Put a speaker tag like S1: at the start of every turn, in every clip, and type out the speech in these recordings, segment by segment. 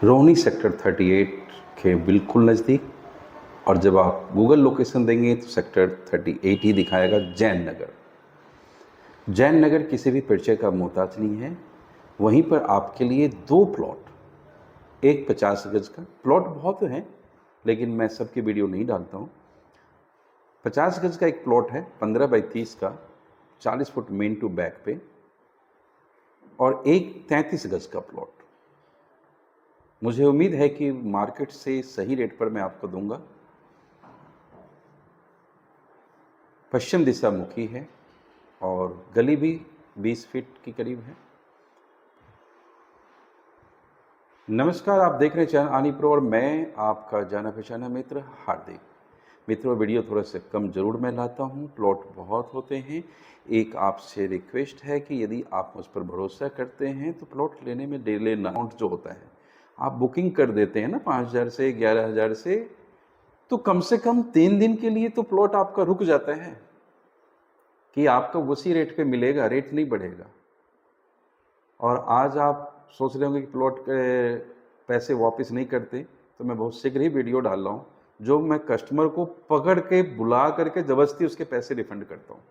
S1: Rohini sector 38 के बिल्कुल नज़दीक। और जब आप गूगल लोकेशन देंगे तो सेक्टर 38 ही दिखाएगा। जैन नगर, जैन नगर किसी भी परिचय का मोहताज नहीं है। वहीं पर आपके लिए दो प्लॉट, एक 50 गज का प्लॉट, बहुत हैं लेकिन मैं सबकी वीडियो नहीं डालता हूँ। 50 गज का एक प्लॉट है 15 बाई 30 का, 40 फुट मेन टू बैक पे, और एक 33 गज का प्लॉट। मुझे उम्मीद है कि मार्केट से सही रेट पर मैं आपको दूंगा। पश्चिम दिशा मुखी है और गली भी 20 फीट के करीब है। नमस्कार, आप देख रहे हैं चैनल आनी प्रो और मैं आपका जाना पहचाना मित्र हार्दिक। मित्रों, वीडियो थोड़ा सा कम जरूर मैं लाता हूँ, प्लॉट बहुत होते हैं। एक आपसे रिक्वेस्ट है कि यदि आप मुझ पर भरोसा करते हैं तो प्लॉट लेने में डिले ना, अमाउंट जो होता है आप बुकिंग कर देते हैं ना 5,000 से 11,000 से, तो कम से कम 3 दिन के लिए तो प्लॉट आपका रुक जाता है कि आपका उसी रेट पे मिलेगा, रेट नहीं बढ़ेगा। और आज आप सोच रहे होंगे कि प्लॉट के पैसे वापस नहीं करते, तो मैं बहुत शीघ्र ही वीडियो डाल रहा हूँ जो मैं कस्टमर को पकड़ के बुला करके ज़बरदस्ती उसके पैसे रिफंड करता हूँ।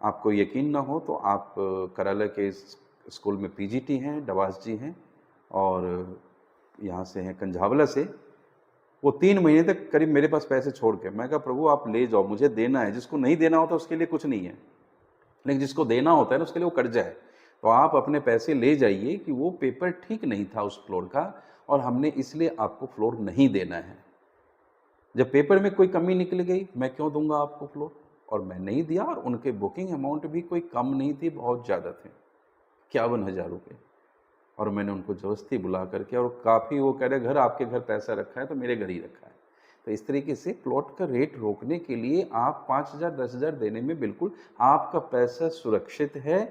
S1: आपको यकीन ना हो तो आप कराला के स्कूल में पीजीटी हैं, डवास जी हैं, और यहाँ से हैं कंझावला से। वो 3 महीने तक करीब मेरे पास पैसे छोड़ के, मैं कहा प्रभु आप ले जाओ, मुझे देना है। जिसको नहीं देना होता उसके लिए कुछ नहीं है, लेकिन जिसको देना होता है ना उसके लिए वो कर्जा है। तो आप अपने पैसे ले जाइए कि वो पेपर ठीक नहीं था उस फ्लोर का, और हमने इसलिए आपको फ्लोर नहीं देना है। जब पेपर में कोई कमी निकल गई, मैं क्यों दूंगा आपको फ्लोर? और मैं नहीं दिया। और उनके बुकिंग अमाउंट भी कोई कम नहीं थी, बहुत ज़्यादा थे, 51,000 रुपये। और मैंने उनको ज़बरदस्ती बुला करके, और काफ़ी वो कह रहे घर आपके घर पैसा रखा है तो मेरे घर ही रखा है। तो इस तरीके से प्लॉट का रेट रोकने के लिए आप 5,000 10,000 देने में बिल्कुल, आपका पैसा सुरक्षित है।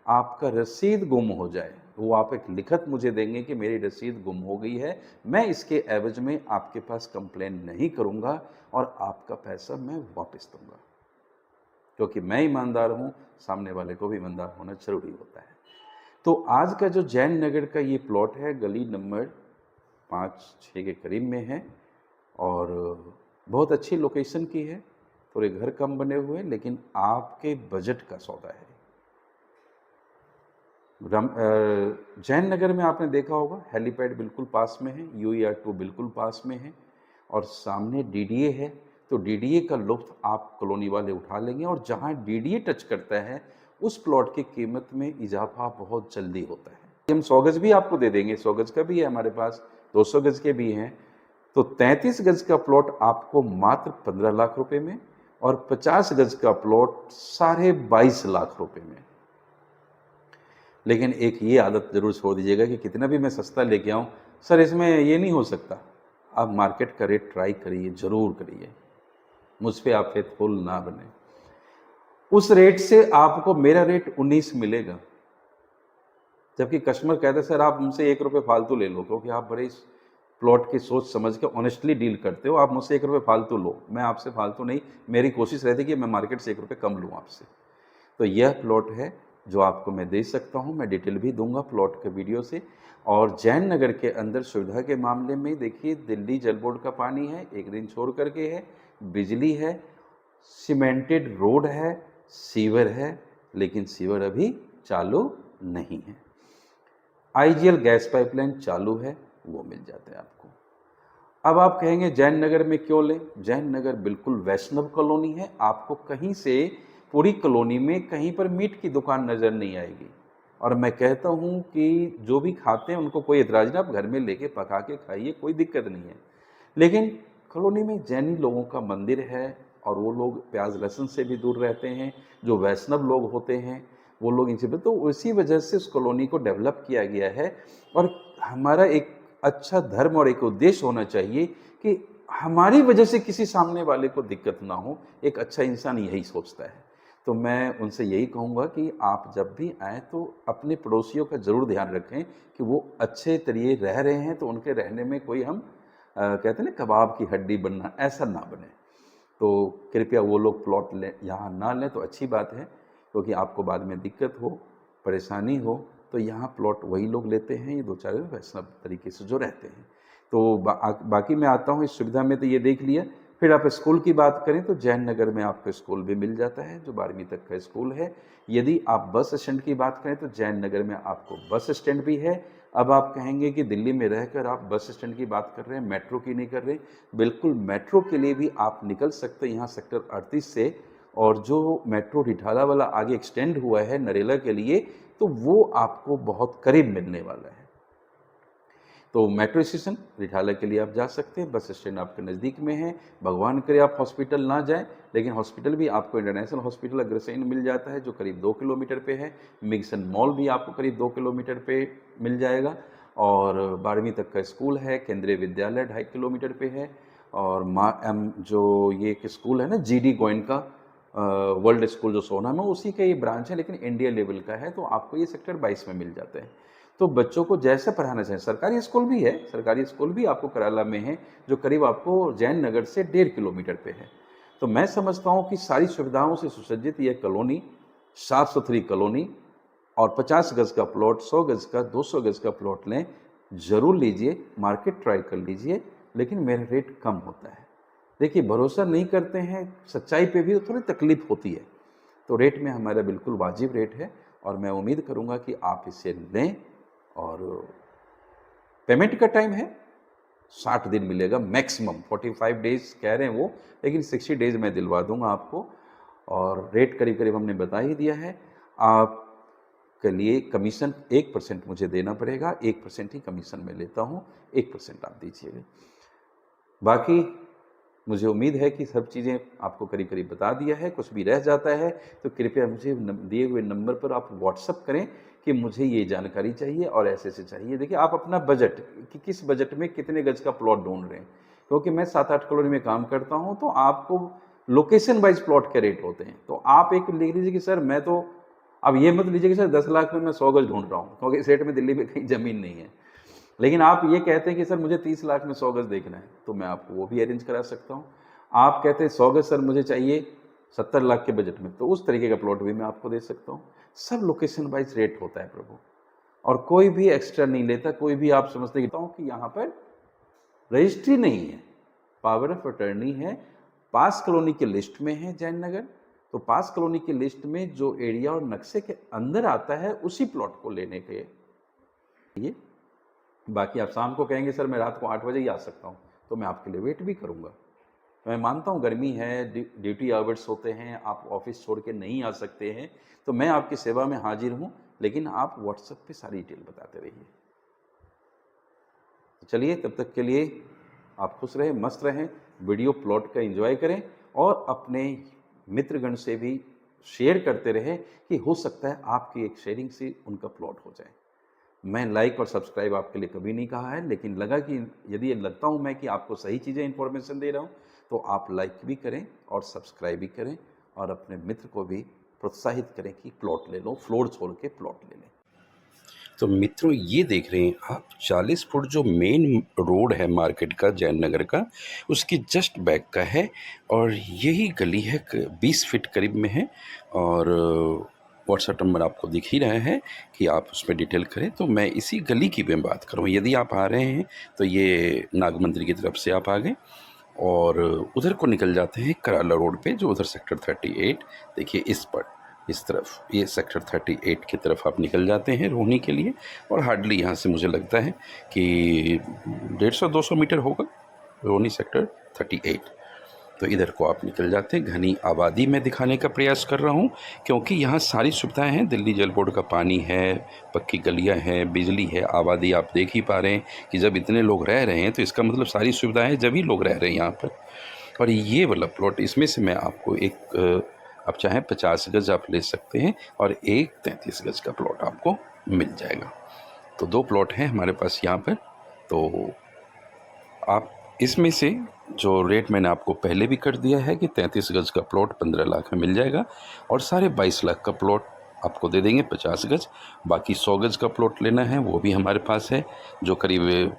S1: आपका रसीद गुम हो जाए, वो आप एक लिखत मुझे देंगे कि मेरी रसीद गुम हो गई है, मैं इसके एवज में आपके पास कंप्लेन नहीं करूँगा और आपका पैसा मैं वापस दूँगा। क्योंकि मैं ईमानदार हूँ, सामने वाले को भी ईमानदार होना ज़रूरी होता है। तो आज का जो जैन नगर का ये प्लॉट है, गली नंबर 5-6 के करीब में है, और बहुत अच्छी लोकेशन की है। थोड़े घर कम बने हुए हैं लेकिन आपके बजट का सौदा है। जैन नगर में आपने देखा होगा हेलीपैड बिल्कुल पास में है, UER2 बिल्कुल पास में है, और सामने DDA है। तो DDA का लुत्फ आप कॉलोनी वाले उठा लेंगे, और जहां DDA टच करता है उस प्लॉट की कीमत में इजाफा बहुत जल्दी होता है। हम 100 गज भी आपको दे देंगे, 100 गज का भी है हमारे पास, 200 गज के भी हैं। तो 33 गज का प्लॉट आपको मात्र 15 लाख रुपए में, और 50 गज का प्लॉट 22.5 लाख रुपए में। लेकिन एक ये आदत जरूर छोड़ दीजिएगा कि कितना भी मैं सस्ता लेके आऊँ, सर इसमें ये नहीं हो सकता। आप मार्केट का रेट ट्राई करिए, ज़रूर करिए, मुझ पर आप फेथफुल ना बने। उस रेट से आपको मेरा रेट 19 मिलेगा, जबकि कस्टमर कहते हैं सर आप हमसे 1 रुपये फालतू ले लो, क्योंकि आप बड़े प्लॉट की सोच समझ के ऑनेस्टली डील करते हो। आप मुझसे 1 रुपये फालतू लो, मैं आपसे फालतू नहीं, मेरी कोशिश रहती है कि मैं मार्केट से 1 रुपये कम लूँ आपसे। तो यह प्लॉट है जो आपको मैं दे सकता हूँ। मैं डिटेल भी दूंगा प्लॉट के वीडियो से। और जैन नगर के अंदर सुविधा के मामले में देखिए, दिल्ली जल बोर्ड का पानी है, एक दिन छोड़ करके है, बिजली है, सीमेंटेड रोड है, सीवर है, लेकिन सीवर अभी चालू नहीं है। IGL गैस पाइपलाइन चालू है, वो मिल जाता है आपको। अब आप कहेंगे जैन नगर में क्यों लें? जैन नगर बिल्कुल वैष्णव कॉलोनी है, आपको कहीं से पूरी कॉलोनी में कहीं पर मीट की दुकान नज़र नहीं आएगी। और मैं कहता हूँ कि जो भी खाते हैं उनको कोई एतराज़ नहीं, आप घर में लेके पका के खाइए, कोई दिक्कत नहीं है। लेकिन कॉलोनी में जैनी लोगों का मंदिर है, और वो लोग प्याज लहसुन से भी दूर रहते हैं। जो वैष्णव लोग होते हैं वो लोग इनसे, तो उसी वजह से उस कॉलोनी को डेवलप किया गया है। और हमारा एक अच्छा धर्म और एक उद्देश्य होना चाहिए कि हमारी वजह से किसी सामने वाले को दिक्कत ना हो। एक अच्छा इंसान यही सोचता है। तो मैं उनसे यही कहूँगा कि आप जब भी आएँ तो अपने पड़ोसियों का ज़रूर ध्यान रखें कि वो अच्छे तरीके रह रहे हैं, तो उनके रहने में कोई हम कहते हैं ना कबाब की हड्डी बनना, ऐसा ना बने। तो कृपया वो लोग प्लॉट लें, यहाँ ना लें तो अच्छी बात है, क्योंकि आपको बाद में दिक्कत हो, परेशानी हो, तो यहाँ प्लॉट वही लोग लेते हैं, ये 2-4 वैष्णव तरीके से जो रहते हैं। तो बाकी मैं आता हूँ इस सुविधा में, तो ये देख लिया। फिर आप स्कूल की बात करें तो जैन नगर में आपको स्कूल भी मिल जाता है, जो 12वीं तक का स्कूल है। यदि आप बस स्टैंड की बात करें तो जैन नगर में आपको बस स्टैंड भी है। अब आप कहेंगे कि दिल्ली में रहकर आप बस स्टैंड की बात कर रहे हैं, मेट्रो की नहीं कर रहे। बिल्कुल, मेट्रो के लिए भी आप निकल सकते हैं यहाँ सेक्टर 38 से, और जो मेट्रो रिठाला वाला आगे एक्सटेंड हुआ है नरेला के लिए, तो वो आपको बहुत करीब मिलने वाला है। तो मेट्रो स्टेशन रिठाला के लिए आप जा सकते हैं, बस स्टैंड आपके नज़दीक में है। भगवान करे आप हॉस्पिटल ना जाएं, लेकिन हॉस्पिटल भी आपको इंटरनेशनल हॉस्पिटल अग्रसेन मिल जाता है, जो करीब 2 किलोमीटर पे है। मिक्सन मॉल भी आपको करीब 2 किलोमीटर पे मिल जाएगा। और 12वीं तक का स्कूल है, केंद्रीय विद्यालय 2.5 किलोमीटर पे है। और जो ये एक स्कूल है ना, GD गोयनका वर्ल्ड स्कूल जो सोना में, उसी का ये ब्रांच है, लेकिन इंडिया लेवल का है, तो आपको ये सेक्टर 22 में मिल जाते हैं। तो बच्चों को जैसे पढ़ाना चाहिए, सरकारी स्कूल भी है, सरकारी स्कूल भी आपको कराला में है, जो करीब आपको जैन नगर से 1.5 किलोमीटर पे है। तो मैं समझता हूँ कि सारी सुविधाओं से सुसज्जित यह कॉलोनी, साफ सुथरी कॉलोनी, और 50 गज का प्लॉट, 100 गज का, 200 गज का प्लॉट लें, ज़रूर लीजिए, मार्केट ट्राई कर लीजिए, लेकिन मेरा रेट कम होता है। देखिए, भरोसा नहीं करते हैं, सच्चाई पे भी थोड़ी तकलीफ होती है। तो रेट में हमारा बिल्कुल वाजिब रेट है, और मैं उम्मीद करूँगा कि आप इसे लें। और पेमेंट का टाइम है 60 दिन मिलेगा मैक्सिमम, 45 डेज कह रहे हैं वो, लेकिन 60 डेज मैं दिलवा दूंगा आपको। और रेट करीब करीब हमने बता ही दिया है। आपके लिए कमीशन 1% मुझे देना पड़ेगा, 1% ही कमीशन मैं लेता हूँ, 1% आप दीजिएगा। बाकी मुझे उम्मीद है कि सब चीज़ें आपको करीब करीब बता दिया है। कुछ भी रह जाता है तो कृपया मुझे दिए हुए नंबर पर आप व्हाट्सअप करें कि मुझे ये जानकारी चाहिए और ऐसे ऐसे चाहिए। देखिए, आप अपना बजट, कि किस बजट में कितने गज का प्लॉट ढूंढ रहे हैं, क्योंकि मैं 7-8 कॉलोनी में काम करता हूँ, तो आपको लोकेशन वाइज प्लॉट के रेट होते हैं। तो आप एक लिख लीजिए कि सर मैं तो, अब ये मत लीजिए कि सर 10 लाख में मैं 100 गज ढूंढ रहा हूँ, क्योंकि इस रेट में दिल्ली में कहीं ज़मीन नहीं है। लेकिन आप ये कहते हैं कि सर मुझे 30 लाख में 100 गज देखना है, तो मैं आपको वो भी अरेंज करा सकता हूँ। आप कहते हैं 100 गज सर मुझे चाहिए 70 लाख के बजट में, तो उस तरीके का प्लॉट भी मैं आपको दे सकता हूँ। सब लोकेशन वाइज रेट होता है प्रभु, और कोई भी एक्स्ट्रा नहीं लेता। कोई भी आप समझते कि यहाँ पर रजिस्ट्री नहीं है, पावर ऑफ अटर्नी है, पास कॉलोनी के लिस्ट में है जैन नगर। तो पास कॉलोनी की लिस्ट में जो एरिया और नक्शे के अंदर आता है, उसी प्लॉट को लेने के लिए। बाकी आप शाम को कहेंगे सर मैं रात को 8 बजे ही आ सकता हूँ, तो मैं आपके लिए वेट भी करूँगा। मैं मानता हूँ गर्मी है, ड्यूटी आवर्स होते हैं, आप ऑफिस छोड़ के नहीं आ सकते हैं, तो मैं आपकी सेवा में हाजिर हूँ, लेकिन आप व्हाट्सएप पे सारी डिटेल बताते रहिए। तो चलिए, तब तक के लिए आप खुश रहें, मस्त रहें, वीडियो प्लॉट का एंजॉय करें, और अपने मित्रगण से भी शेयर करते रहें, कि हो सकता है आपकी एक शेयरिंग से उनका प्लॉट हो जाए। मैं लाइक और सब्सक्राइब आपके लिए कभी नहीं कहा है, लेकिन लगा कि यदि ये लगता हूँ मैं कि आपको सही चीज़ें इन्फॉर्मेशन दे रहा हूँ, तो आप लाइक भी करें और सब्सक्राइब भी करें, और अपने मित्र को भी प्रोत्साहित करें कि प्लॉट ले लो, फ्लोर छोड़ के प्लॉट ले लें।
S2: तो मित्रों, ये देख रहे हैं आप 40 फुट जो मेन रोड है मार्केट का, जैन नगर का, उसकी जस्ट बैक का है, और यही गली है 20 फीट करीब में है। और व्हाट्सएप नंबर आपको दिख ही रहा है कि आप उसमें डिटेल करें। तो मैं इसी गली की मैं बात करूँ, यदि आप आ रहे हैं तो ये नाग मंदिर की तरफ से आप आ गए, और उधर को निकल जाते हैं कराला रोड पे, जो उधर सेक्टर 38, देखिए इस पर, इस तरफ, ये सेक्टर 38 की तरफ आप निकल जाते हैं रोहिणी के लिए। और हार्डली यहाँ से मुझे लगता है कि 150-200 मीटर होगा रोहिणी सेक्टर 38। तो इधर को आप निकल जाते हैं। घनी आबादी में दिखाने का प्रयास कर रहा हूँ, क्योंकि यहाँ सारी सुविधाएं हैं। दिल्ली जल बोर्ड का पानी है, पक्की गलियाँ हैं, बिजली है, आबादी आप देख ही पा रहे हैं कि जब इतने लोग रह रहे हैं तो इसका मतलब सारी सुविधाएं हैं, जब ही लोग रह रहे हैं यहाँ पर। और ये वाला प्लॉट, इसमें से मैं आपको एक, आप चाहें 50 गज आप ले सकते हैं, और एक 33 गज का प्लॉट आपको मिल जाएगा। तो 2 प्लॉट हैं हमारे पास यहाँ पर। तो आप इसमें से जो रेट मैंने आपको पहले भी कर दिया है कि 33 गज का प्लॉट 15 लाख में मिल जाएगा, और साढ़े 22 लाख का प्लॉट आपको दे देंगे 50 गज। बाकी 100 गज का प्लॉट लेना है वो भी हमारे पास है, जो करीब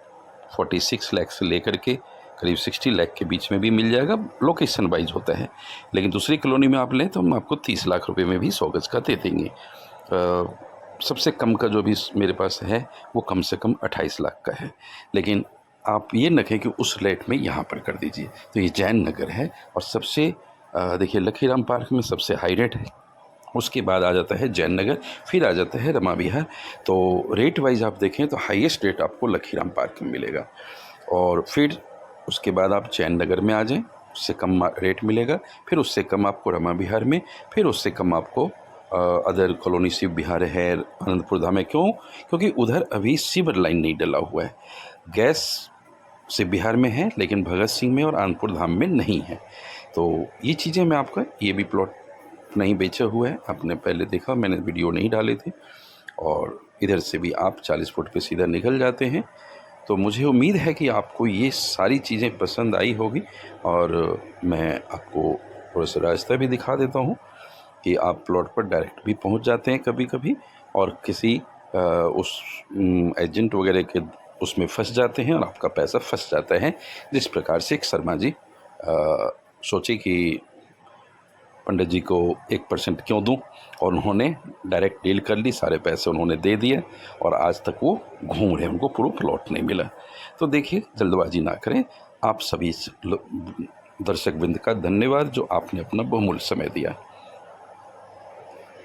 S2: 46 लाख से लेकर के करीब 60 लाख के बीच में भी मिल जाएगा, लोकेशन वाइज होता है। लेकिन दूसरी कॉलोनी में आप लें तो हम आपको 30 लाख रुपए में भी 100 गज का दे देंगे। सबसे कम का जो भी मेरे पास है वो कम से कम 28 लाख का है, लेकिन आप ये न कहें कि उस रेट में यहाँ पर कर दीजिए। तो ये जैन नगर है और सबसे देखिए लखीराम पार्क में सबसे हाई रेट है, उसके बाद आ जाता है जैन नगर, फिर आ जाता है रमा विहार। तो रेट वाइज आप देखें तो हाईएस्ट रेट आपको लखीराम पार्क में मिलेगा, और फिर उसके बाद आप जैन नगर में आ जाएं, उससे कम रेट मिलेगा, फिर उससे कम आपको रमा विहार में, फिर उससे कम आपको अदर कॉलोनी शिव विहार है, आनंदपुर धाम है। क्यों? क्योंकि उधर अभी सीवर लाइन नहीं डला हुआ है। गैस शिव विहार में है लेकिन भगत सिंह में और आनंदपुर धाम में नहीं है। तो ये चीज़ें मैं आपका, ये भी प्लॉट नहीं बेचा हुआ है, आपने पहले देखा, मैंने वीडियो नहीं डाले थे। और इधर से भी आप 40 फुट पे सीधा निकल जाते हैं। तो मुझे उम्मीद है कि आपको ये सारी चीज़ें पसंद आई होगी, और मैं आपको थोड़ा सा रास्ता भी दिखा देता हूँ कि आप प्लॉट पर डायरेक्ट भी पहुँच जाते हैं कभी कभी, और किसी उस एजेंट वगैरह के उसमें फंस जाते हैं और आपका पैसा फंस जाता है। जिस प्रकार से एक शर्मा जी सोचे कि पंडित जी को 1% क्यों दूं, और उन्होंने डायरेक्ट डील कर ली, सारे पैसे उन्होंने दे दिए, और आज तक वो घूम रहे हैं, उनको पूरा प्लॉट नहीं मिला। तो देखिए, जल्दबाजी ना करें। आप सभी दर्शक बिंद का धन्यवाद जो आपने अपना बहुमूल्य समय दिया।